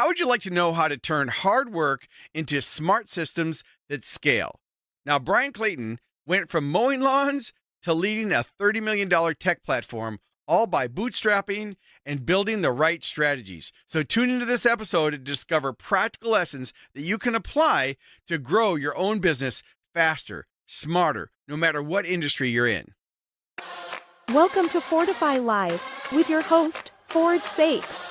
how would you like to know how to turn hard work into smart systems that scale? Now, Bryan Clayton went from mowing lawns to leading a $30 million tech platform, all by bootstrapping and building the right strategies. So tune into this episode to discover practical lessons that you can apply to grow your own business faster, smarter, no matter what industry you're in. Welcome to Fortify Live with your host, Ford Saeks.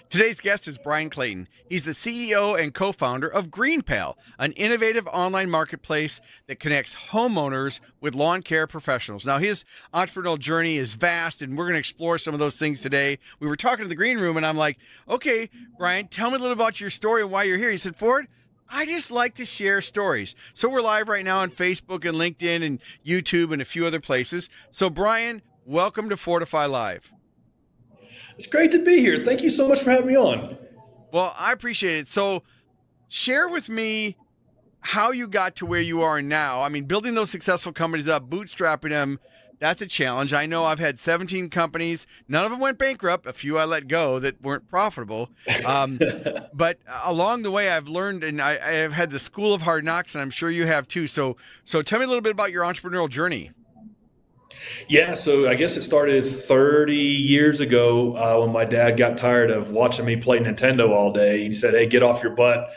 Today's guest is Bryan Clayton. He's the CEO and co-founder of GreenPal, an innovative online marketplace that connects homeowners with lawn care professionals. Now, his entrepreneurial journey is vast, and we're going to explore some of those things today. We were talking to the green room, and I'm like, okay, Bryan, tell me a little about your story and why you're here. He said, Ford, I just like to share stories. So we're live right now on Facebook and LinkedIn and YouTube and a few other places. So, Bryan, welcome to Fortify Live. It's great to be here. Thank you so much for having me on. Well, I appreciate it. So share with me how you got to where you are now. I mean, building those successful companies up, bootstrapping them, that's a challenge. I know I've had 17 companies. None of them went bankrupt. A few I let go that weren't profitable. But along the way, I've learned, and I have had the school of hard knocks, and I'm sure you have too. So tell me a little bit about your entrepreneurial journey. Yeah, so I guess it started 30 years ago when my dad got tired of watching me play Nintendo all day. He said, hey, get off your butt.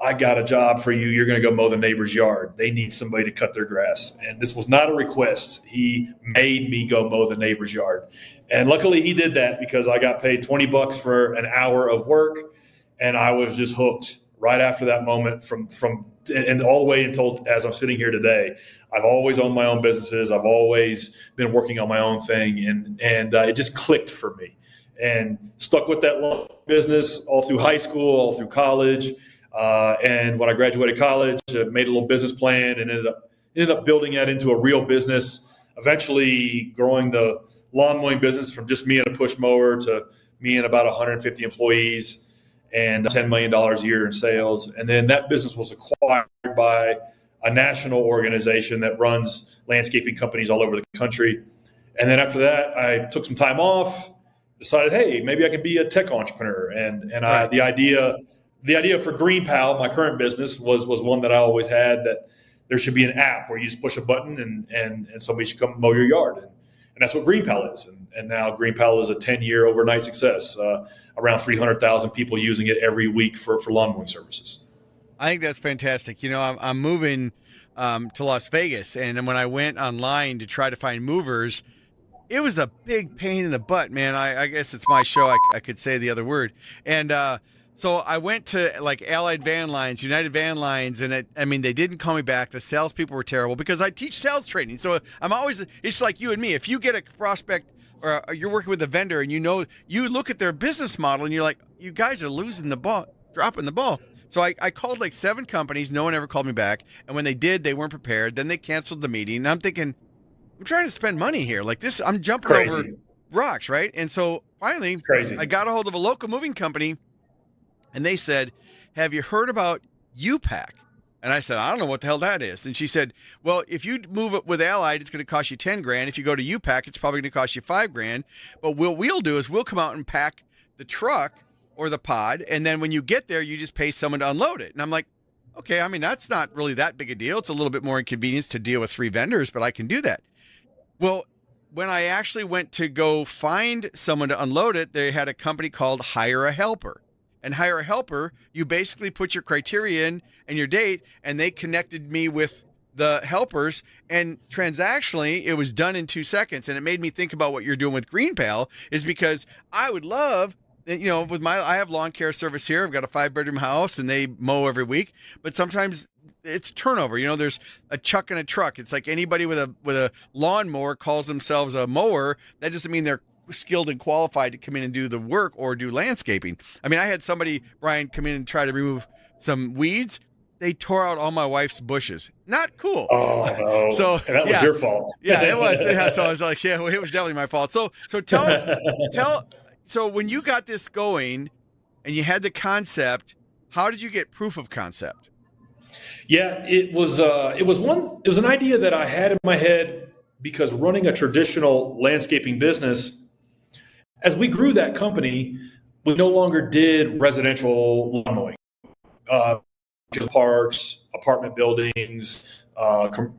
I got a job for you. You're going to go mow the neighbor's yard. They need somebody to cut their grass. And this was not a request. He made me go mow the neighbor's yard. And luckily he did that because I got paid $20 for an hour of work. And I was just hooked right after that moment and all the way until as I'm sitting here today. I've always owned my own businesses. I've always been working on my own thing, and it just clicked for me, and stuck with that lawn business all through high school, all through college, and when I graduated college, I made a little business plan and ended up building that into a real business. Eventually, growing the lawn mowing business from just me and a push mower to me and about 150 employees and $10 million a year in sales, and then that business was acquired by a national organization that runs landscaping companies all over the country. And then after that, I took some time off, decided, hey, maybe I could be a tech entrepreneur. And the idea for GreenPal, my current business, was one that I always had, that there should be an app where you just push a button and somebody should come mow your yard. And that's what GreenPal is. And now GreenPal is a 10-year overnight success, around 300,000 people using it every week for lawn mowing services. I think that's fantastic. You know, I'm moving to Las Vegas, and when I went online to try to find movers, it was a big pain in the butt, man. I guess it's my show. I could say the other word. And so I went to like Allied Van Lines, United Van Lines, and they didn't call me back. The salespeople were terrible because I teach sales training. So I'm always, it's like you and me. If you get a prospect or you're working with a vendor and you look at their business model and you're like, you guys are losing the ball, dropping the ball. So I called like 7 companies. No one ever called me back. And when they did, they weren't prepared. Then they canceled the meeting. And I'm thinking, I'm trying to spend money here. Like this, I'm jumping over rocks, right? And so finally, I got a hold of a local moving company, and they said, have you heard about UPAC? And I said, I don't know what the hell that is. And she said, well, if you move it with Allied, it's going to cost you $10,000. If you go to UPAC, it's probably going to cost you $5,000. But what we'll do is we'll come out and pack the truck or the pod, and then when you get there, you just pay someone to unload it. And I'm like, okay, I mean, that's not really that big a deal. It's a little bit more inconvenience to deal with 3 vendors, but I can do that. Well, when I actually went to go find someone to unload it, they had a company called Hire a Helper. And Hire a Helper, you basically put your criteria in and your date, and they connected me with the helpers, and transactionally, it was done in 2 seconds. And it made me think about what you're doing with GreenPal, is because I would love, you know, I have lawn care service here. I've got a 5-bedroom house and they mow every week, but sometimes it's turnover. You know, there's a chuck and a truck. It's like anybody with a lawnmower calls themselves a mower. That doesn't mean they're skilled and qualified to come in and do the work or do landscaping. I mean, I had somebody, Brian, come in and try to remove some weeds. They tore out all my wife's bushes. Not cool. Oh, no. So and that was your fault. Yeah, it was. Yeah, so I was like, yeah, well, it was definitely my fault. So tell us, so when you got this going and you had the concept, how did you get proof of concept? Yeah, it was an idea that I had in my head because running a traditional landscaping business, as we grew that company, we no longer did residential lawn mowing. Parks, apartment buildings,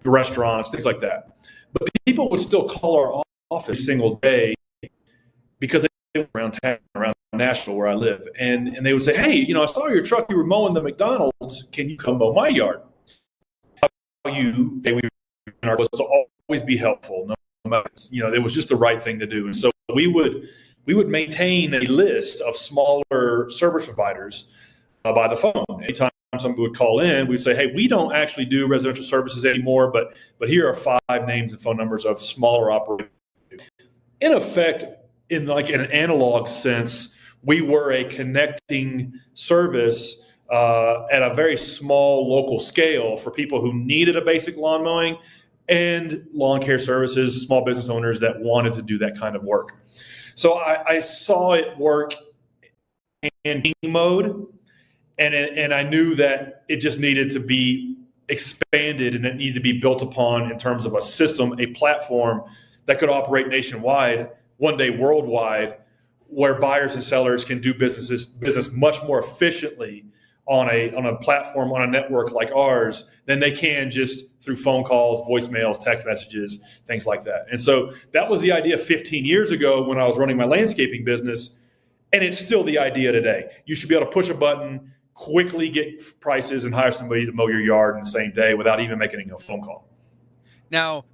restaurants, things like that. But people would still call our office every single day because they were around town, around Nashville where I live. And they would say, hey, I saw your truck, you were mowing the McDonald's. Can you come mow my yard? Our was to always be helpful. It was just the right thing to do. And so we would maintain a list of smaller service providers by the phone. Anytime somebody would call in, we'd say, hey, we don't actually do residential services anymore, but here are 5 names and phone numbers of smaller operators. In effect, in an analog sense, we were a connecting service at a very small local scale for people who needed a basic lawn mowing and lawn care services, small business owners that wanted to do that kind of work. So I saw it work in mode, and I knew that it just needed to be expanded and it needed to be built upon in terms of a system, a platform that could operate nationwide, one day worldwide, where buyers and sellers can do business much more efficiently on a platform, on a network like ours, than they can just through phone calls, voicemails, text messages, things like that. And so that was the idea 15 years ago when I was running my landscaping business, and it's still the idea today. You should be able to push a button, quickly get prices, and hire somebody to mow your yard in the same day without even making a phone call. Now,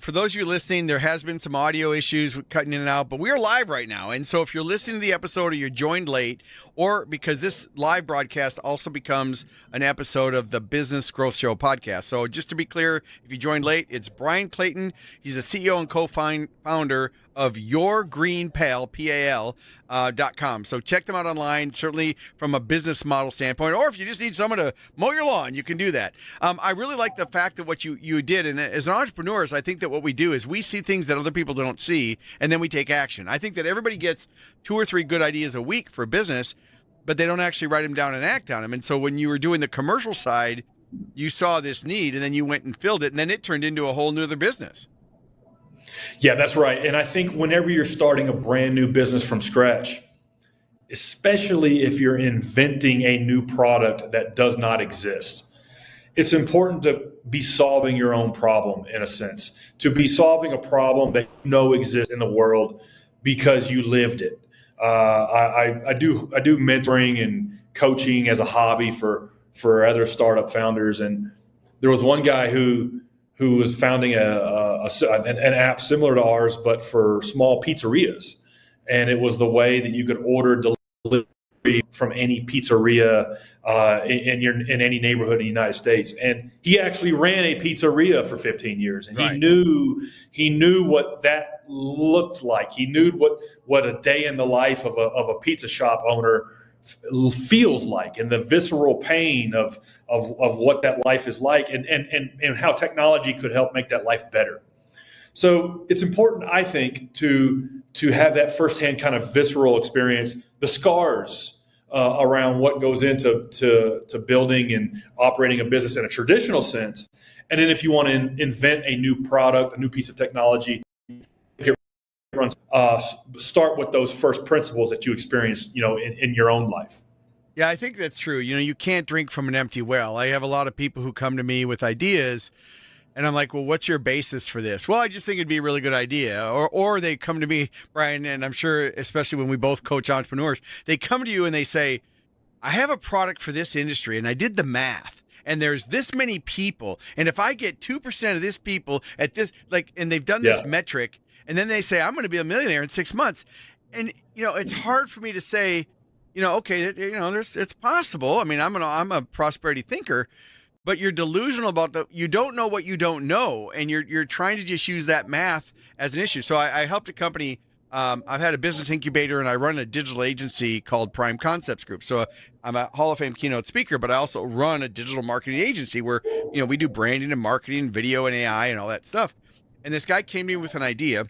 for those of you listening, there has been some audio issues with cutting in and out, but we are live right now. And so if you're listening to the episode or you joined late, or because this live broadcast also becomes an episode of the Business Growth Show podcast. So just to be clear, if you joined late, it's Bryan Clayton. He's the CEO and co-founder of Your GreenPal, PAL.com. So check them out online, certainly from a business model standpoint, or if you just need someone to mow your lawn, you can do that. I really like the fact that what you did, and as entrepreneurs, I think that what we do is we see things that other people don't see, and then we take action. I think that everybody gets 2 or 3 good ideas a week for business, but they don't actually write them down and act on them. And so when you were doing the commercial side, you saw this need, and then you went and filled it, and then it turned into a whole new other business. Yeah, that's right. And I think whenever you're starting a brand new business from scratch, especially if you're inventing a new product that does not exist, it's important to be solving your own problem, in a sense, to be solving a problem that you know exists in the world because you lived it. I do mentoring and coaching as a hobby for other startup founders, and there was one guy who was founding an app similar to ours, but for small pizzerias. And it was the way that you could order delivery from any pizzeria in any neighborhood in the United States. And he actually ran a pizzeria for 15 years, and right. he knew what that looked like. He knew what a day in the life of a pizza shop owner feels like, and the visceral pain of what that life is like, and how technology could help make that life better. So it's important, I think, to have that firsthand kind of visceral experience, the scars around what goes into building and operating a business in a traditional sense. And then if you want to invent a new product, a new piece of technology, start with those first principles that you experience, in your own life. Yeah, I think that's true. You can't drink from an empty well. I have a lot of people who come to me with ideas, and I'm like, well, what's your basis for this? Well, I just think it'd be a really good idea. Or they come to me, Brian, and I'm sure, especially when we both coach entrepreneurs, they come to you and they say, I have a product for this industry, and I did the math, and there's this many people, and if I get 2% of this people at this, and they've done this metric, and then they say, I'm going to be a millionaire in 6 months. And, it's hard for me to say, okay, it's possible. I mean, I'm a prosperity thinker, but you're delusional about you don't know what you don't know. And you're trying to just use that math as an issue. So I helped a company. I've had a business incubator, and I run a digital agency called Prime Concepts Group. So I'm a Hall of Fame keynote speaker, but I also run a digital marketing agency where, we do branding and marketing, video and AI and all that stuff. And this guy came to me with an idea.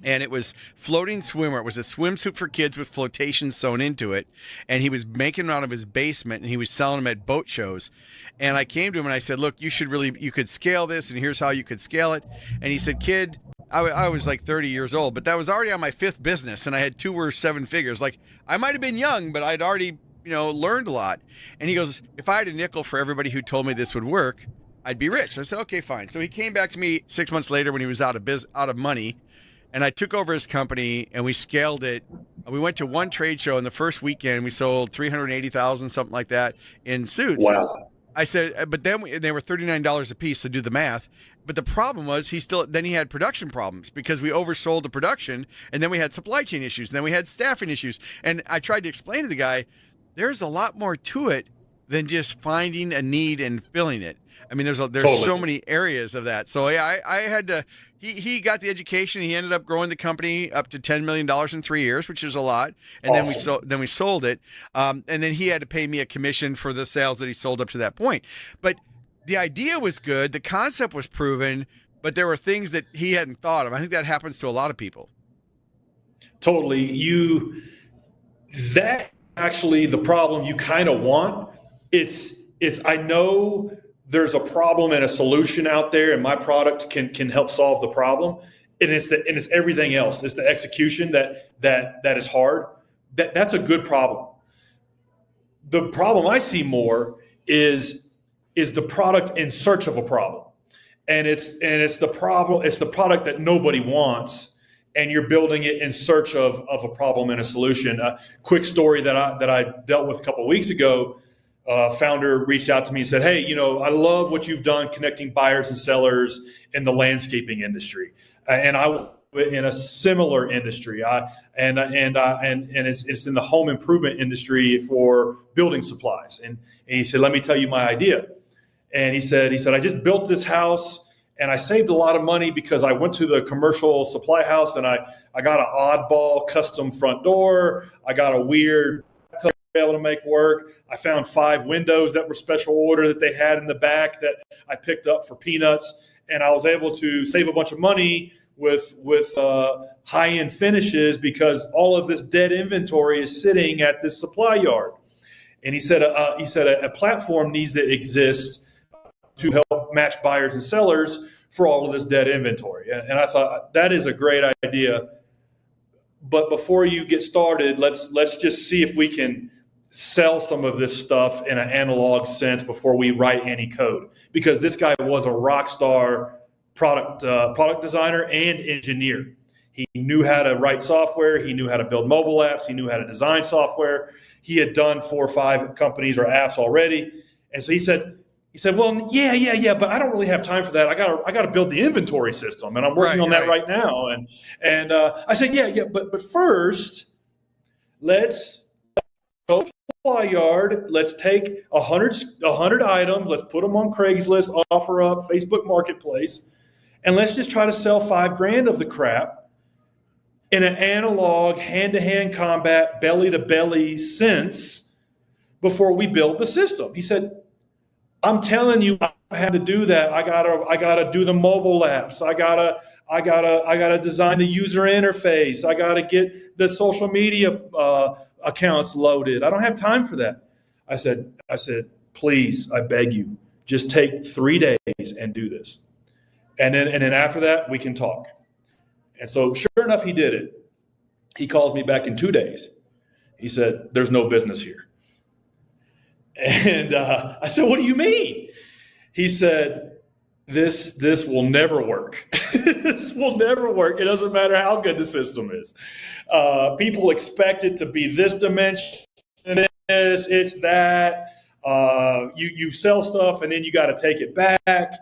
And it was floating swimwear. It was a swimsuit for kids with flotation sewn into it. And he was making them out of his basement, and he was selling them at boat shows. And I came to him and I said, look, you could scale this, and here's how you could scale it. And he said, kid, I was like 30 years old, but that was already on my fifth business, and I had two or seven figures. Like, I might have been young, but I'd already, learned a lot. And he goes, if I had a nickel for everybody who told me this would work, I'd be rich. I said, okay, fine. So he came back to me 6 months later when he was out of money, and I took over his company and we scaled it. We went to one trade show, and the first weekend we sold 380,000, something like that, in suits. Wow. I said, but then they were $39 a piece, to do the math. But the problem was he had production problems because we oversold the production, and then we had supply chain issues, and then we had staffing issues. And I tried to explain to the guy, there's a lot more to it than just finding a need and filling it. I mean, there's Totally. so many areas of that. So yeah, I had to. He got the education. He ended up growing the company up to $10 million in 3 years, which is a lot. And Awesome. then we sold it. And then he had to pay me a commission for the sales that he sold up to that point. But the idea was good. The concept was proven, but there were things that he hadn't thought of. I think that happens to a lot of people. Totally. That actually the problem you kind of want. I know there's a problem and a solution out there, and my product can help solve the problem. And it's everything else. It's the execution that is hard. That's a good problem. The problem I see more is the product in search of a problem. And it's the problem, it's the product that nobody wants, and you're building it in search of a problem and a solution. A quick story that I dealt with a couple of weeks ago. Founder reached out to me and said, "Hey, I love what you've done connecting buyers and sellers in the landscaping industry, and I in a similar industry. And it's in the home improvement industry for building supplies." And he said, "Let me tell you my idea." And he said, "I just built this house, and I saved a lot of money because I went to the commercial supply house and I got an oddball custom front door. I got a weird able to make work. I found 5 windows that were special order that they had in the back that I picked up for peanuts, and I was able to save a bunch of money with high-end finishes because all of this dead inventory is sitting at this supply yard." And he said a platform needs to exist to help match buyers and sellers for all of this dead inventory. And I thought that is a great idea. But before you get started, let's just see if we can sell some of this stuff in an analog sense before we write any code. Because this guy was a rock star product designer and engineer. He knew how to write software. He knew how to build mobile apps. He knew how to design software. He had done 4 or 5 companies or apps already. And so he said, "Well, yeah, but I don't really have time for that. I got to build the inventory system, and I'm working on that right now." And I said, "Yeah, but first, let's go to the supply yard. Let's take 100 items. Let's put them on Craigslist, OfferUp, Facebook Marketplace, and let's just try to sell $5,000 of the crap in an analog, hand-to-hand combat, belly-to-belly sense before we build the system." He said, "I'm telling you, I had to do that. I gotta do the mobile apps. I gotta design the user interface. I gotta get the social media accounts loaded. I don't have time for that." I said, "Please, I beg you, just take 3 days and do this, and then after that we can talk." And so, sure enough, he did it. He calls me back in 2 days. He said, "There's no business here." And I said, "What do you mean?" He said, this will never work. This will never work. It doesn't matter how good the system is. People expect it to be this dimension, it's that. You sell stuff and then you got to take it back.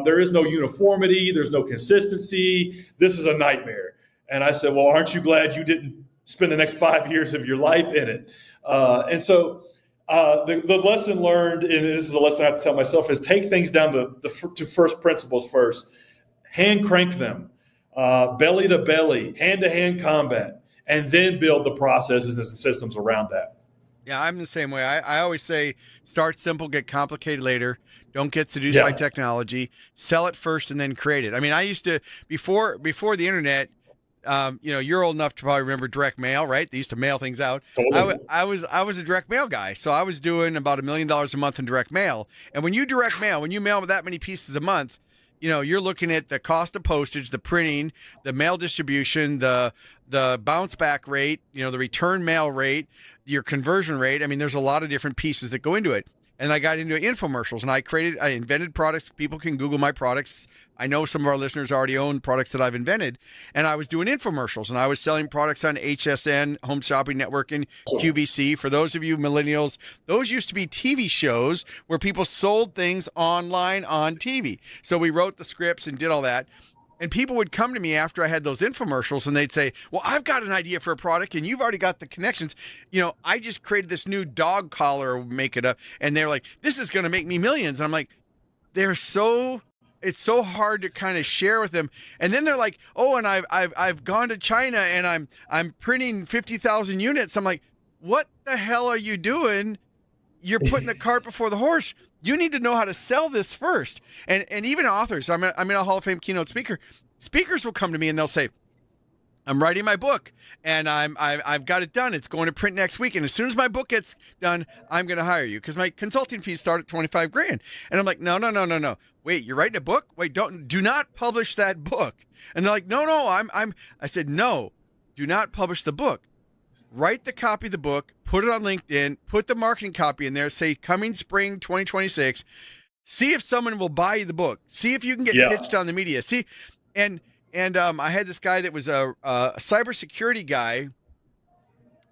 There is no uniformity. There's no consistency. This is a nightmare. And I said, "Well, aren't you glad you didn't spend the next 5 years of your life in it?" And so the lesson learned, and this is a lesson I have to tell myself, is take things down to first principles first. Hand crank them, belly to belly, hand to hand combat, and then build the processes and systems around that. Yeah, I'm the same way. I always say, start simple, get complicated later. Don't get seduced by technology. Sell it first and then create it. I mean, I used to, before the internet, you're old enough to probably remember direct mail, right? They used to mail things out. Totally. I was a direct mail guy. So I was doing about $1 million a month in direct mail. And when you direct mail, when you mail that many pieces a month, you're looking at the cost of postage, the printing, the mail distribution, the bounce back rate, the return mail rate, your conversion rate. I mean, there's a lot of different pieces that go into it. And I got into infomercials, and I invented products. People can Google my products. I know some of our listeners already own products that I've invented. And I was doing infomercials, and I was selling products on HSN, Home Shopping Network, and QVC. For those of you millennials, those used to be TV shows where people sold things online on TV. So we wrote the scripts and did all that. And people would come to me after I had those infomercials, and they'd say, well, I've got an idea for a product, and you've already got the connections. I just created this new dog collar, make it up. And they're like, this is going to make me millions. And I'm like, it's so hard to kind of share with them. And then they're like, oh, and I've gone to China, and I'm printing 50,000 units. I'm like, what the hell are you doing? You're putting the cart before the horse. You need to know how to sell this first. And even authors, I'm in a Hall of Fame keynote speaker. Speakers will come to me and they'll say, I'm writing my book, and I've got it done. It's going to print next week. And as soon as my book gets done, I'm going to hire you, because my consulting fees start at $25,000. And I'm like, no. Wait, you're writing a book? Wait, do not publish that book. And they're like, no, I said, no, do not publish the book. Write the copy of the book, put it on LinkedIn, put the marketing copy in there, say coming spring 2026. See if someone will buy you the book. See if you can get pitched on the media. See, and I had this guy that was a cybersecurity guy,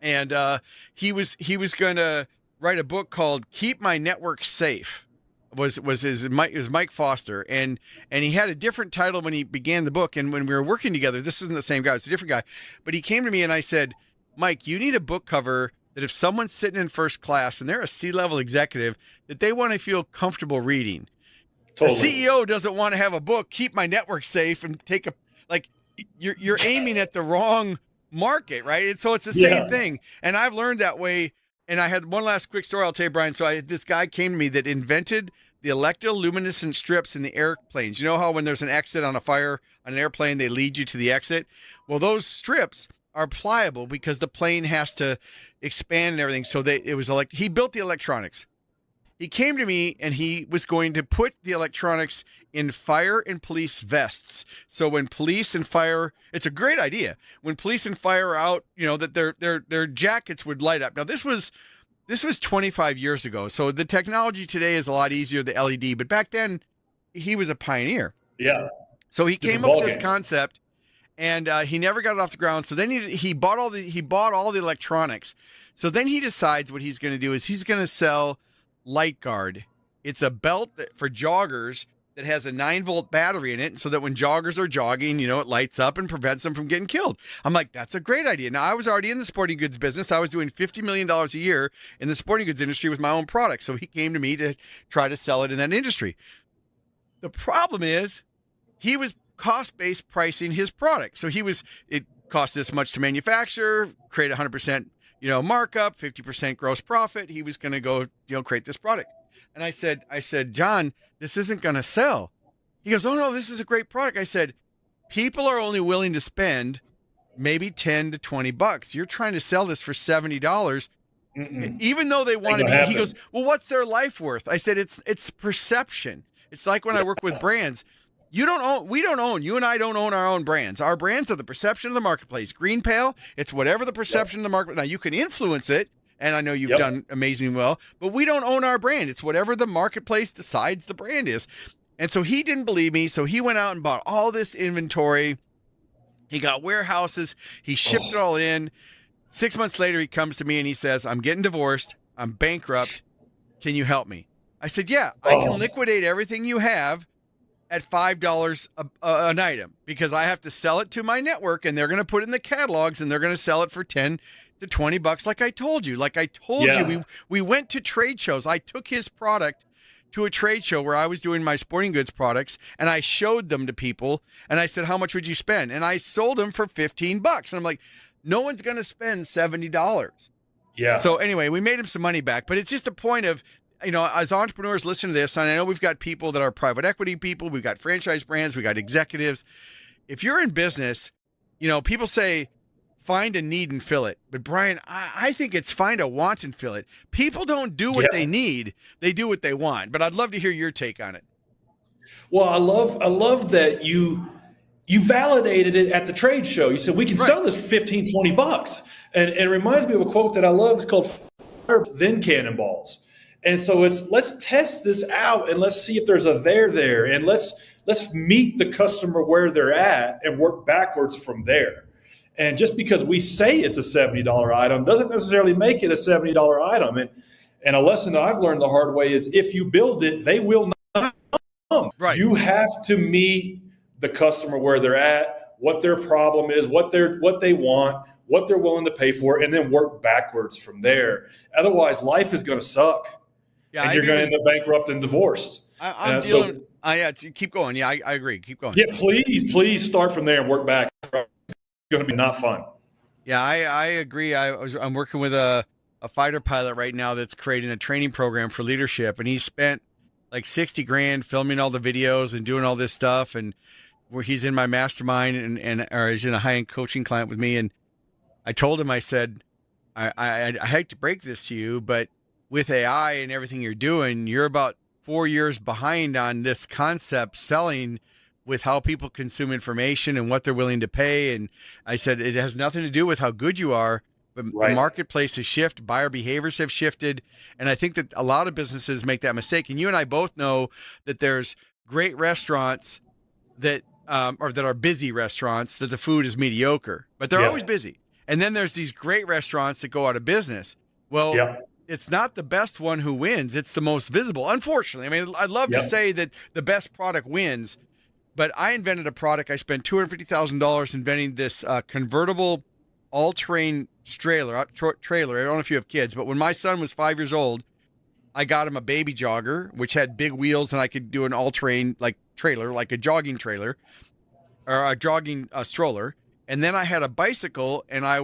and he was going to write a book called "Keep My Network Safe." Was Mike Foster, and he had a different title when he began the book. And when we were working together, this isn't the same guy; it's a different guy. But he came to me and I said, Mike, you need a book cover that if someone's sitting in first class and they're a C-level executive, that they want to feel comfortable reading. Totally. The CEO doesn't want to have a book, Keep My Network Safe, and take you're aiming at the wrong market, right? And so it's the same thing. And I've learned that way. And I had one last quick story I'll tell you, Brian. So this guy came to me that invented the electroluminescent strips in the airplanes. You know how when there's an exit on a fire on an airplane, they lead you to the exit? Well, those strips are pliable because the plane has to expand and everything. So he built the electronics. He came to me and he was going to put the electronics in fire and police vests. So when police and fire, it's a great idea. When police and fire are out, that their jackets would light up. Now this was 25 years ago. So the technology today is a lot easier, the LED, but back then he was a pioneer. Yeah. So he came up with this concept. And he never got it off the ground. So then he bought all the electronics. So then he decides what he's going to do is he's going to sell Light Guard. It's a belt for joggers that has a 9-volt battery in it, so that when joggers are jogging, it lights up and prevents them from getting killed. I'm like, that's a great idea. Now, I was already in the sporting goods business. I was doing $50 million a year in the sporting goods industry with my own product. So he came to me to try to sell it in that industry. The problem is he was cost-based pricing his product. So it cost this much to manufacture, create 100%, markup, 50% gross profit. He was going to go, create this product. And I said, John, this isn't going to sell. He goes, oh no, this is a great product. I said, people are only willing to spend maybe 10 to 20 bucks. You're trying to sell this for $70. Mm-mm. Even though they want to be, he goes, well, what's their life worth? I said, it's perception. It's like when I work with brands. You and I don't own our own brands. Our brands are the perception of the marketplace. GreenPal, it's whatever the perception of the market. Now you can influence it, and I know you've done amazing well, but we don't own our brand. It's whatever the marketplace decides the brand is. And so he didn't believe me, so he went out and bought all this inventory. He got warehouses. He shipped it all in. 6 months later, he comes to me and he says, I'm getting divorced. I'm bankrupt. Can you help me? I said, yeah, I can liquidate everything you have at $5 an item, because I have to sell it to my network, and they're going to put it in the catalogs, and they're going to sell it for 10 to 20 bucks. Like I told you, we went to trade shows. I took his product to a trade show where I was doing my sporting goods products, and I showed them to people, and I said, how much would you spend? And I sold them for 15 bucks. And I'm like, no one's going to spend $70. Yeah. So anyway, we made him some money back, but it's just a point of, as entrepreneurs listen to this, and I know we've got people that are private equity people, we've got franchise brands, we've got executives. If you're in business, people say, find a need and fill it. But Brian, I think it's find a want and fill it. People don't do what they need. They do what they want. But I'd love to hear your take on it. Well, I love that you validated it at the trade show. You said we can Right. sell this for 15, $20. And it reminds me of a quote that I love. It's called Fire, then Cannonballs. And so it's let's test this out and let's see if there's a there, and let's meet the customer where they're at and work backwards from there. And just because we say it's a $70 item doesn't necessarily make it a $70 item. And a lesson that I've learned the hard way is if you build it, they will not come. Right. You have to meet the customer where they're at, what their problem is, what they want, what they're willing to pay for, and then work backwards from there. Otherwise, life is going to suck. Yeah, and you're going to end up bankrupt and divorced. I'm dealing. Yeah, keep going. Yeah, I agree. Keep going. Yeah, please start from there and work back. It's going to be not fun. Yeah, I agree. I'm working with a fighter pilot right now that's creating a training program for leadership, and he spent like 60 grand filming all the videos and doing all this stuff, and where he's in my mastermind or he's in a high-end coaching client with me. And I told him, I said, I hate to break this to you, but with AI and everything you're doing, you're about 4 years behind on this concept selling with how people consume information and what they're willing to pay. And I said, it has nothing to do with how good you are, but Right. the marketplace has shifted, buyer behaviors have shifted. And I think that a lot of businesses make that mistake. And you and I both know that there's great restaurants that, or that are busy restaurants that the food is mediocre, but they're Yeah. always busy. And then there's these great restaurants that go out of business. Well, Yeah. it's not the best one who wins. It's the most visible. Unfortunately, I mean, I'd love to Yep. say that the best product wins, but I invented a product. I spent $250,000 inventing this convertible all-terrain trailer. I don't know if you have kids, but when my son was 5 years old, I got him a baby jogger, which had big wheels, and I could do an all-terrain like trailer, like a jogging trailer or a jogging stroller. And then I had a bicycle, and I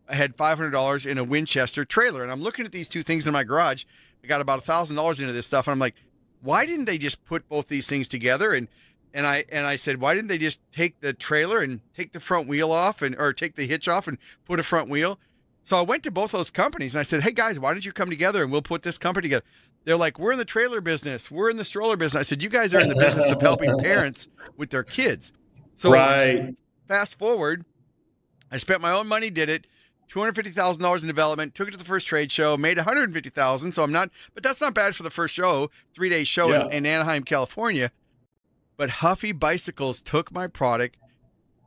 had $500 in a Winchester trailer. And I'm looking at these two things in my garage. I got about $1,000 into this stuff. And I'm like, why didn't they just put both these things together? And I said, why didn't they just take the trailer and take the front wheel off or take the hitch off and put a front wheel? So I went to both those companies and I said, hey guys, why don't you come together and we'll put this company together? They're like, we're in the trailer business. We're in the stroller business. I said, you guys are in the business of helping parents with their kids. So Right. fast forward, I spent my own money, did it, $250,000 in development, took it to the first trade show, made $150,000. So but that's not bad for the first show, 3-day show Yeah. in Anaheim, California. But Huffy Bicycles took my product,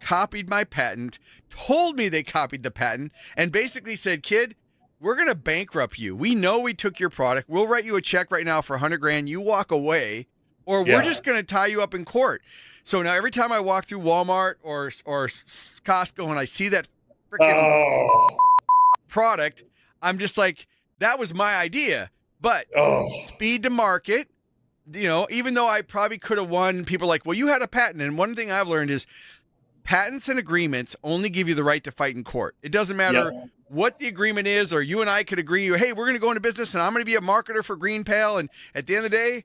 copied my patent, told me they copied the patent, and basically said, kid, we're going to bankrupt you. We know we took your product. We'll write you a check right now for $100 grand. You walk away, or Yeah. we're just going to tie you up in court. So now every time I walk through Walmart or Costco and I see that freaking product, I'm just like, that was my idea. But speed to market, even though I probably could have won, people are like, well, you had a patent. And one thing I've learned is patents and agreements only give you the right to fight in court. It doesn't matter what the agreement is, or you and I could agree, hey, we're going to go into business and I'm going to be a marketer for GreenPal. And at the end of the day,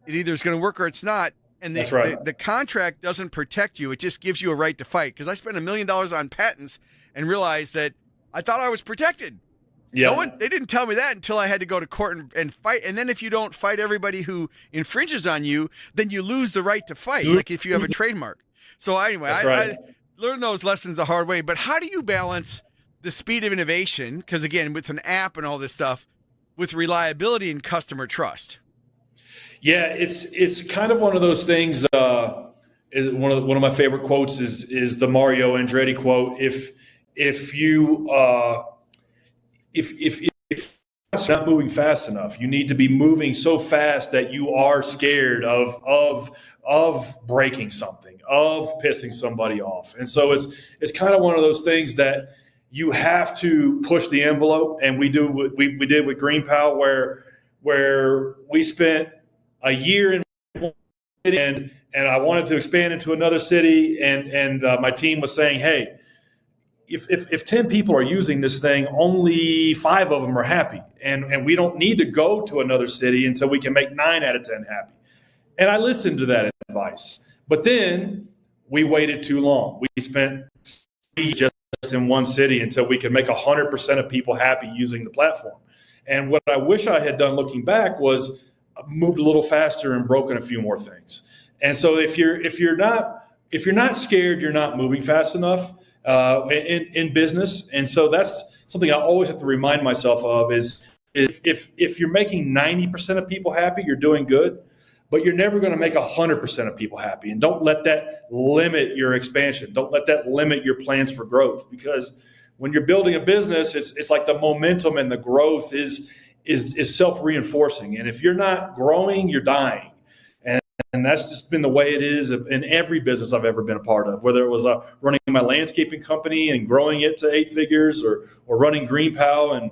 it either is going to work or it's not. And That's right. the contract doesn't protect you. It just gives you a right to fight. Because I spent $1 million on patents and realized that I thought I was protected. Yeah. They didn't tell me that until I had to go to court and fight. And then if you don't fight everybody who infringes on you, then you lose the right to fight, like if you have a trademark. So anyway, I learned those lessons the hard way. But how do you balance the speed of innovation, because again, with an app and all this stuff, with reliability and customer trust? Yeah, it's kind of one of those things. Is one of my favorite quotes is the Mario Andretti quote. If it's not moving fast enough, you need to be moving so fast that you are scared of breaking something, of pissing somebody off. And so it's kind of one of those things that you have to push the envelope, and we did with GreenPal, where we spent a year in one city and I wanted to expand into another city, and my team was saying, hey, if 10 people are using this thing, only 5 of them are happy, and we don't need to go to another city until we can make 9 out of 10 happy. And I listened to that advice, but then we waited too long. We spent just in one city until we could make 100% of people happy using the platform. And what I wish I had done looking back was moved a little faster and broken a few more things. And so if you're not scared, you're not moving fast enough in business. And so that's something I always have to remind myself of is if you're making 90% of people happy, you're doing good, but you're never going to make 100% of people happy. And don't let that limit your expansion. Don't let that limit your plans for growth, because when you're building a business, it's like the momentum and the growth is self-reinforcing. And if you're not growing, you're dying. And that's just been the way it is in every business I've ever been a part of, whether it was running my landscaping company and growing it to 8 figures, or running GreenPal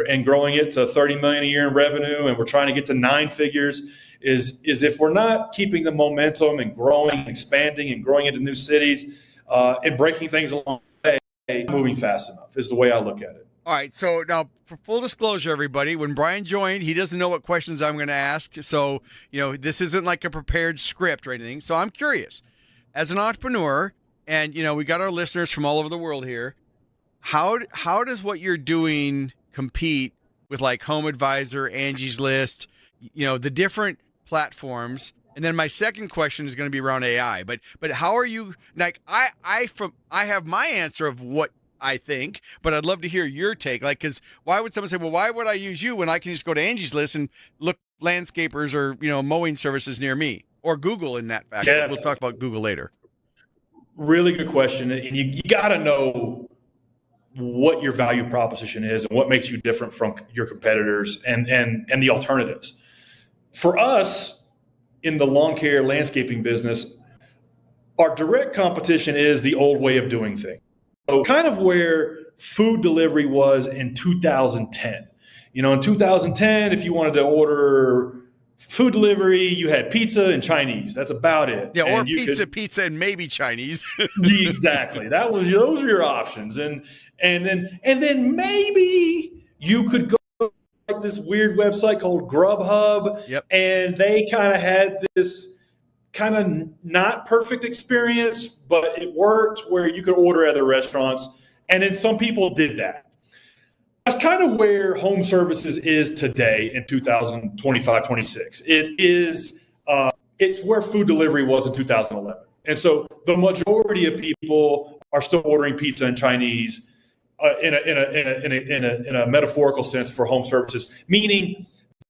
and growing it to 30 million a year in revenue, and we're trying to get to 9 figures. Is if we're not keeping the momentum and growing, expanding, and growing into new cities, and breaking things along the way, moving fast enough is the way I look at it. All right. So now, for full disclosure, everybody, when Brian joined, he doesn't know what questions I'm going to ask. So, this isn't like a prepared script or anything. So I'm curious, as an entrepreneur, and, we got our listeners from all over the world here. How does what you're doing compete with like Home Advisor, Angie's List, the different platforms? And then my second question is going to be around AI. But how are you, like, I have my answer of what I think, but I'd love to hear your take. Like, because why would someone say, well, why would I use you when I can just go to Angie's List and look landscapers or, mowing services near me, or Google in that fact? Yes. We'll talk about Google later. Really good question. And you got to know what your value proposition is and what makes you different from your competitors and the alternatives. For us in the lawn care landscaping business, our direct competition is the old way of doing things. So kind of where food delivery was in 2010. In 2010, if you wanted to order food delivery, you had pizza and Chinese. That's about it. Yeah, or and pizza, and maybe Chinese. Exactly. Those were your options. And then maybe you could go to like this weird website called Grubhub. Yep. And they kind of had this kind of not perfect experience, but it worked where you could order at other restaurants. And then some people did that. That's kind of where home services is today in 2025, 26. It's where food delivery was in 2011. And so the majority of people are still ordering pizza and Chinese in a metaphorical sense for home services, meaning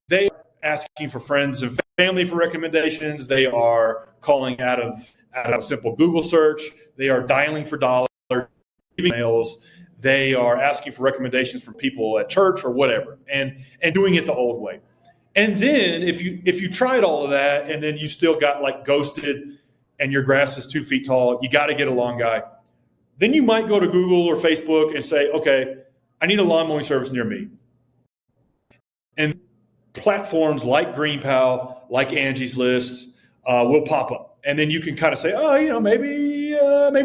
they are asking for friends and family for recommendations. They are calling out of a simple Google search. They are dialing for dollars, emails. They are asking for recommendations from people at church or whatever, and doing it the old way. And then if you tried all of that and then you still got like ghosted and your grass is 2 feet tall, you got to get a lawn guy. Then you might go to Google or Facebook and say, okay, I need a lawn mowing service near me. And platforms like GreenPal, like Angie's List, will pop up. And then you can kind of say, oh, maybe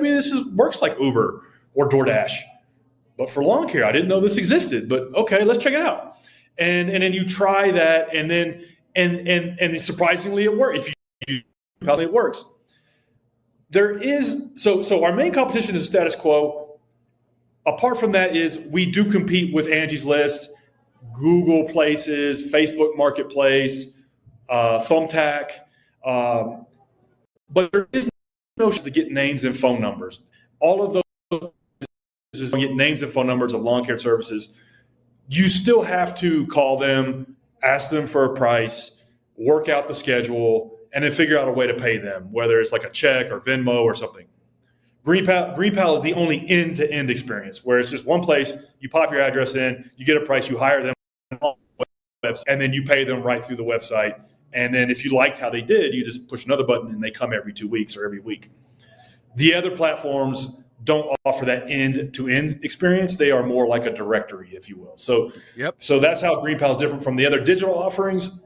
this works like Uber or DoorDash. But for lawn care, I didn't know this existed. But okay, let's check it out. And then you try that, and then and surprisingly it works. If you it works. There is so our main competition is status quo. Apart from that is we do compete with Angie's List, Google Places, Facebook Marketplace, Thumbtack, but there is no to get names and phone numbers. All of those is get names and phone numbers of lawn care services. You still have to call them, ask them for a price, work out the schedule, and then figure out a way to pay them, whether it's like a check or Venmo or something. GreenPal is the only end-to-end experience where it's just one place. You pop your address in, you get a price, you hire them on the website, and then you pay them right through the website. And then if you liked how they did, you just push another button and they come every 2 weeks or every week. The other platforms don't offer that end-to-end experience. They are more like a directory, if you will. So that's how GreenPal is different from the other digital offerings.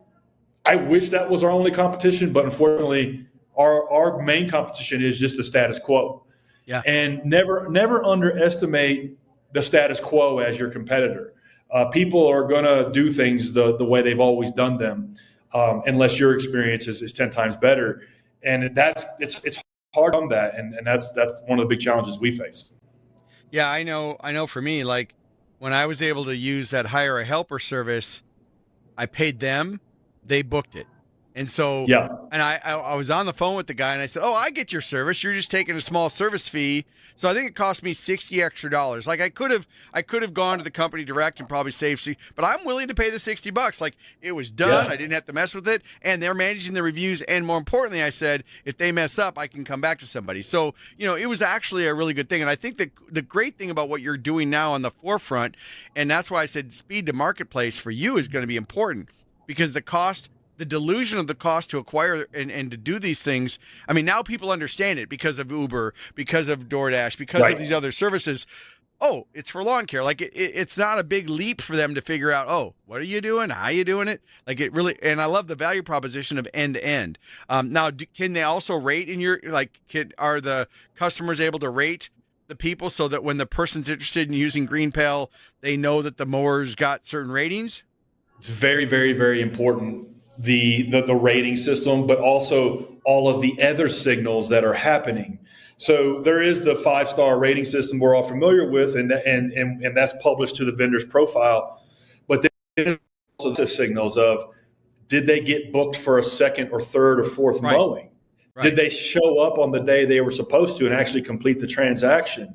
I wish that was our only competition, but unfortunately, our main competition is just the status quo. Yeah. And never underestimate the status quo as your competitor. People are going to do things the way they've always done them, unless your experience is 10 times better. And it's hard on that, and that's one of the big challenges we face. Yeah, I know. For me, like when I was able to use that hire a helper service, I paid them. They booked it. And so, Yeah. and I was on the phone with the guy and I said, "Oh, I get your service. You're just taking a small service fee." So I think it cost me $60 extra. Like I could have gone to the company direct and probably saved, but I'm willing to pay the $60. Like it was done. Yeah. I didn't have to mess with it. And they're managing the reviews. And more importantly, I said, if they mess up, I can come back to somebody. So, it was actually a really good thing. And I think that the great thing about what you're doing now on the forefront, and that's why I said speed to marketplace for you is going to be important, because the delusion of the cost to acquire and to do these things. I mean, now people understand it because of Uber, because of DoorDash, because of these other services. Oh, it's for lawn care. Like it's not a big leap for them to figure out, oh, what are you doing? How are you doing it? Like it really, and I love the value proposition of end to end. Now, can they also rate in your, are the customers able to rate the people so that when the person's interested in using GreenPal, they know that the mower's got certain ratings? It's very, very, very important. The rating system, but also all of the other signals that are happening. So there is the 5-star rating system we're all familiar with, and that's published to the vendor's profile. But then also the signals of, did they get booked for a second or third or fourth mowing? Right. Did they show up on the day they were supposed to and actually complete the transaction?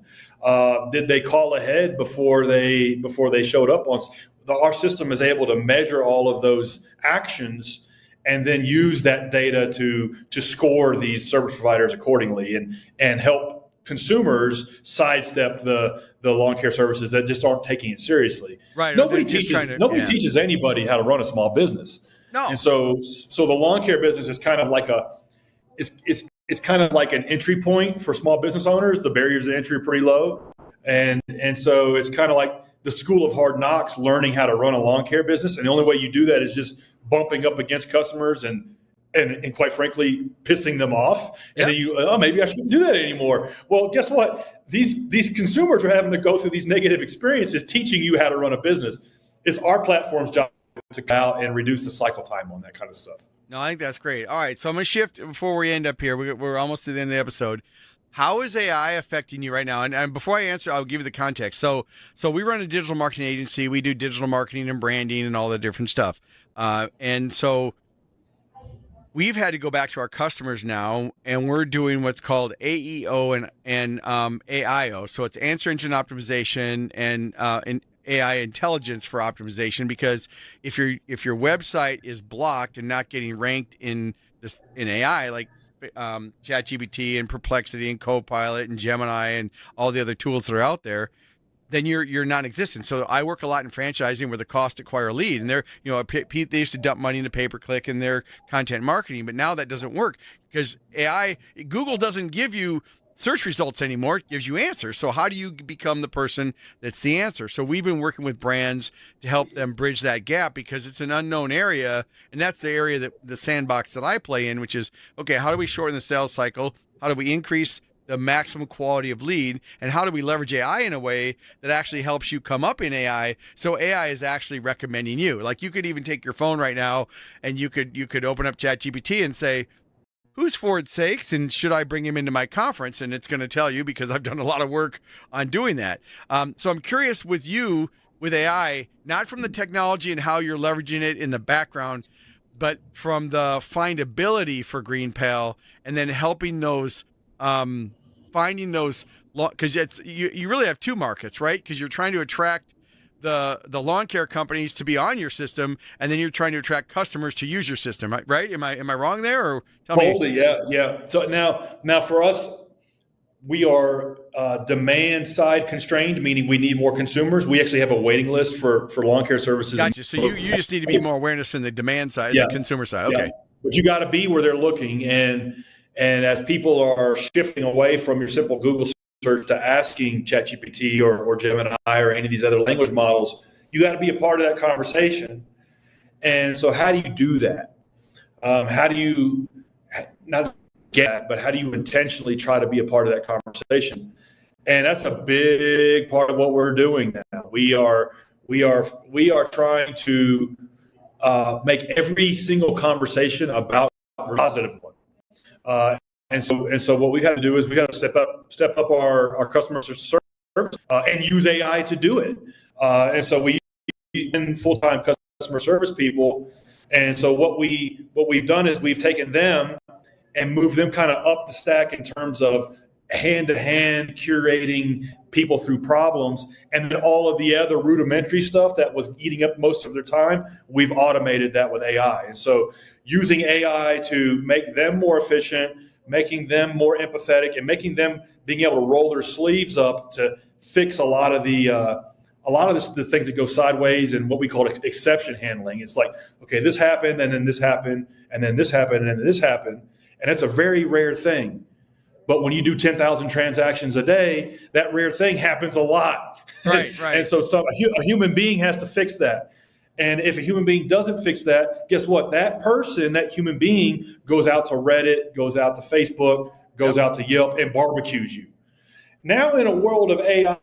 Did they call ahead before they showed up once? Our system is able to measure all of those actions and then use that data to score these service providers accordingly and help consumers sidestep the lawn care services that just aren't taking it seriously. Right. Nobody teaches anybody how to run a small business. No. And so the lawn care business is kind of like it's kind of like an entry point for small business owners. The barriers to entry are pretty low. And so it's kind of like the school of hard knocks, learning how to run a lawn care business. And the only way you do that is just bumping up against customers and quite frankly, pissing them off. And then maybe I shouldn't do that anymore. Well, guess what? These consumers are having to go through these negative experiences teaching you how to run a business. It's our platform's job to come out and reduce the cycle time on that kind of stuff. No, I think that's great. All right. So I'm going to shift before we end up here. We're almost to the end of the episode. How is AI affecting you right now? And before I answer, I'll give you the context. So we run a digital marketing agency. We do digital marketing and branding and all that different stuff. And so we've had to go back to our customers now, and we're doing what's called AEO and AIO. So it's answer engine optimization and AI intelligence for optimization, because if your website is blocked and not getting ranked in AI, like ChatGPT and Perplexity and Copilot and Gemini and all the other tools that are out there, then you're non-existent. So I work a lot in franchising where the cost to acquire a lead, and they used to dump money into pay-per-click in their content marketing, but now that doesn't work because Google doesn't give you search results anymore. It gives you answers. So how do you become the person that's the answer? So we've been working with brands to help them bridge that gap, because it's an unknown area. And that's the area that the sandbox that I play in, which is, okay, how do we shorten the sales cycle? How do we increase the maximum quality of lead? And how do we leverage AI in a way that actually helps you come up in AI? So AI is actually recommending you. Like you could even take your phone right now and you could open up ChatGPT and say, who's Ford Saeks, and should I bring him into my conference? And it's going to tell you, because I've done a lot of work on doing that. So I'm curious with you, with AI, not from the technology and how you're leveraging it in the background, but from the findability for GreenPal, and then helping those, finding those, because you really have two markets, right? Because you're trying to attract the lawn care companies to be on your system, and then you're trying to attract customers to use your system, right? Am I wrong there, or tell me? Totally, yeah. So now for us, we are demand side constrained, meaning we need more consumers. We actually have a waiting list for lawn care services. Gotcha. So you just need to be more awareness in the demand side, the consumer side. Okay. Yeah. But you got to be where they're looking, and as people are shifting away from your simple Google search to asking ChatGPT or Gemini or any of these other language models, you got to be a part of that conversation. And so how do you do that? How do you not get, but how do you intentionally try to be a part of that conversation? And that's a big part of what we're doing now. We are trying to make every single conversation about a positive one. And so what we have to do is we got to step up our customer service and use AI to do it. And so we in full-time customer service people, And so what we've done is we've taken them and moved them kind of up the stack in terms of hand-to-hand curating people through problems. And then all of the other rudimentary stuff that was eating up most of their time, we've automated that with AI. And so using AI to make them more efficient, making them more empathetic, and making them being able to roll their sleeves up to fix a lot of the things that go sideways and what we call exception handling. It's like, okay, this happened, and then this happened, and then this happened, and then this happened. And it's a very rare thing. But when you do 10,000 transactions a day, that rare thing happens a lot. Right. And so a human being has to fix that. And if a human being doesn't fix that, guess what? That person, that human being, goes out to Reddit, goes out to Facebook, goes out to Yelp, and barbecues you. Now, in a world of AI,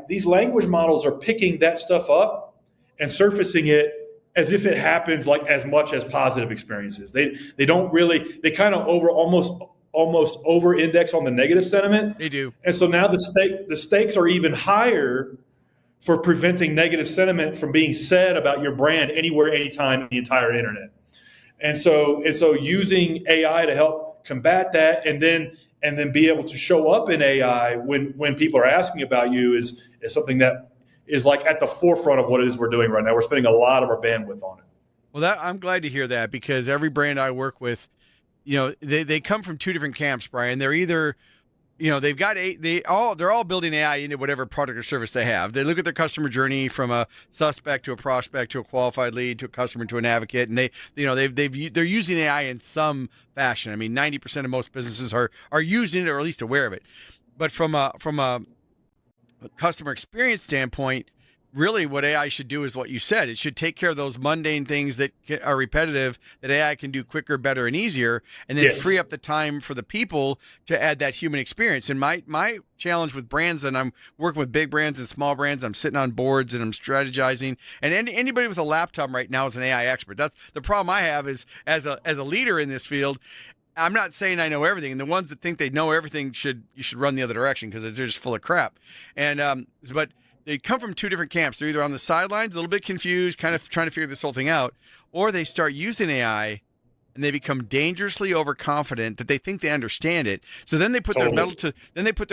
these language models are picking that stuff up and surfacing it as if it happens like as much as positive experiences. They don't really, they kind of almost over index on the negative sentiment. They do. And so now the stakes are even higher for preventing negative sentiment from being said about your brand anywhere, anytime, in the entire internet. And so using AI to help combat that, and then be able to show up in AI when people are asking about you is something that is like at the forefront of what it is we're doing right now. We're spending a lot of our bandwidth on it. Well, I'm glad to hear that, because every brand I work with, they come from two different camps, Brian. They're either, they're all building AI into whatever product or service they have. They look at their customer journey from a suspect to a prospect to a qualified lead to a customer to an advocate, and they're using AI in some fashion. I mean, 90% of most businesses are using it, or at least aware of it. But from a customer experience standpoint, really what AI should do is what you said. It should take care of those mundane things that are repetitive, that AI can do quicker, better, and easier, and then free up the time for the people to add that human experience. And my challenge with brands, and I'm working with big brands and small brands, I'm sitting on boards and I'm strategizing, and anybody with a laptop right now is an AI expert. That's the problem I have, is as a leader in this field, I'm not saying I know everything, and the ones that think they know everything you should run the other direction, because they're just full of crap. And but they come from two different camps. They're either on the sidelines, a little bit confused, kind of trying to figure this whole thing out, or they start using AI and they become dangerously overconfident that they think they understand it. So then they put their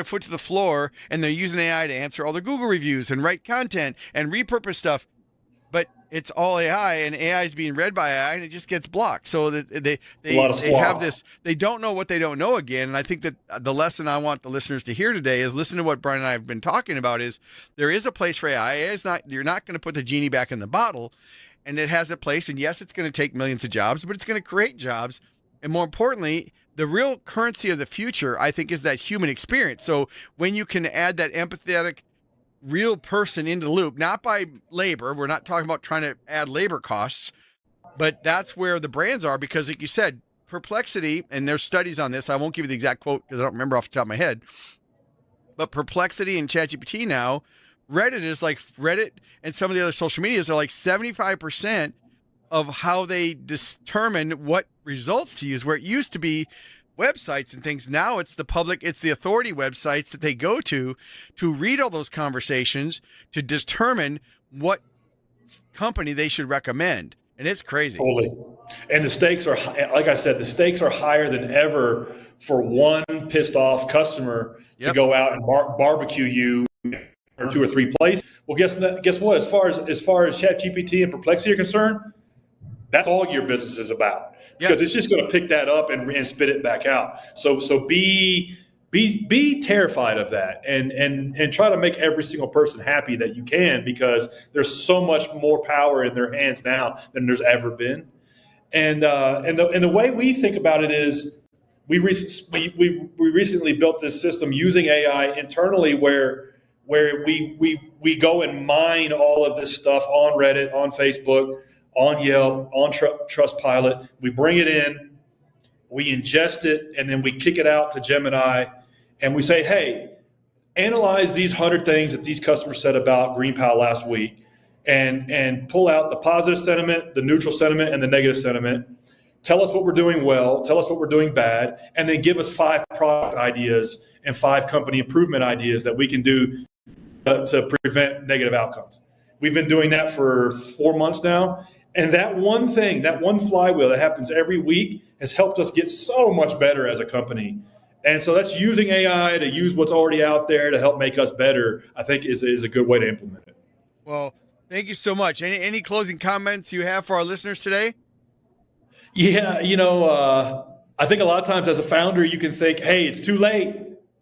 foot to the floor, and they're using AI to answer all the Google reviews and write content and repurpose stuff. But it's all AI, and AI is being read by AI, and it just gets blocked. So they have this, they don't know what they don't know again. And I think that the lesson I want the listeners to hear today is listen to what Brian and I have been talking about. Is there is a place for AI. You're not going to put the genie back in the bottle, and it has a place. And yes, it's going to take millions of jobs, but it's going to create jobs. And more importantly, the real currency of the future, I think, is that human experience. So when you can add that empathetic, real person into the loop, not by labor. We're not talking about trying to add labor costs, but that's where the brands are, because like you said, Perplexity, and there's studies on this. I won't give you the exact quote because I don't remember off the top of my head, but Perplexity and ChatGPT now, Reddit and some of the other social medias are like 75% of how they determine what results to use, where it used to be websites and things. Now it's the authority websites that they go to read all those conversations to determine what company they should recommend. And it's crazy. Totally. And the stakes are, like I said, the stakes are higher than ever for one pissed off customer to go out and barbecue you or two or three places. Well, guess what? As far as ChatGPT and Perplexity are concerned, that's all your business is about. Because it's just going to pick that up and spit it back out. So be terrified of that, and try to make every single person happy that you can, because there's so much more power in their hands now than there's ever been. And the way we think about it is we recently built this system using AI internally where we go and mine all of this stuff on Reddit, on Facebook, on Yelp, on Trustpilot. We bring it in, we ingest it, and then we kick it out to Gemini, and we say, hey, analyze these 100 things that these customers said about GreenPal last week, and pull out the positive sentiment, the neutral sentiment, and the negative sentiment. Tell us what we're doing well, tell us what we're doing bad, and then give us 5 product ideas and 5 company improvement ideas that we can do to prevent negative outcomes. We've been doing that for 4 months now. And that one thing, that one flywheel that happens every week has helped us get so much better as a company. And so that's using AI to use what's already out there to help make us better, I think is a good way to implement it. Well, thank you so much. Any closing comments you have for our listeners today? Yeah, I think a lot of times as a founder, you can think, hey, it's too late.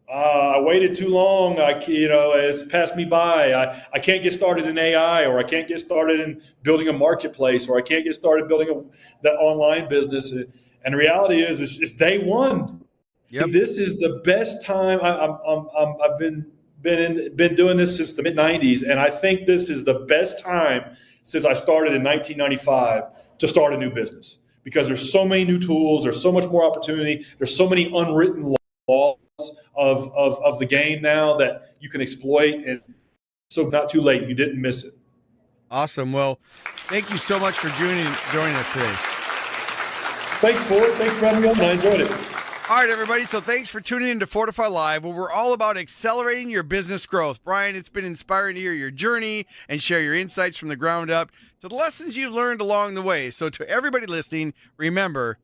I waited too long. It's passed me by. I can't get started in AI, or I can't get started in building a marketplace, or I can't get started building that online business. And the reality is, it's day one. Yep. This is the best time. I've been doing this since the mid '90s, and I think this is the best time since I started in 1995 to start a new business, because there's so many new tools, there's so much more opportunity, there's so many unwritten laws of the game now that you can exploit, and so not too late. You didn't miss it. Awesome. Well, thank you so much for joining us today. Thanks, Ford. Thanks for having me on. I enjoyed it. All right, everybody. So thanks for tuning in to Fortify Live, where we're all about accelerating your business growth. Brian, it's been inspiring to hear your journey and share your insights from the ground up to the lessons you've learned along the way. So to everybody listening, remember,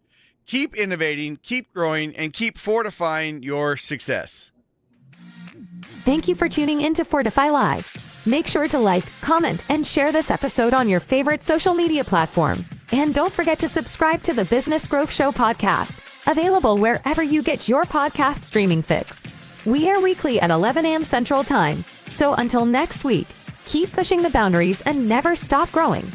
keep innovating, keep growing, and keep fortifying your success. Thank you for tuning in to Fortify Live. Make sure to like, comment, and share this episode on your favorite social media platform. And don't forget to subscribe to the Business Growth Show podcast, available wherever you get your podcast streaming fix. We air weekly at 11 a.m. Central Time. So until next week, keep pushing the boundaries and never stop growing.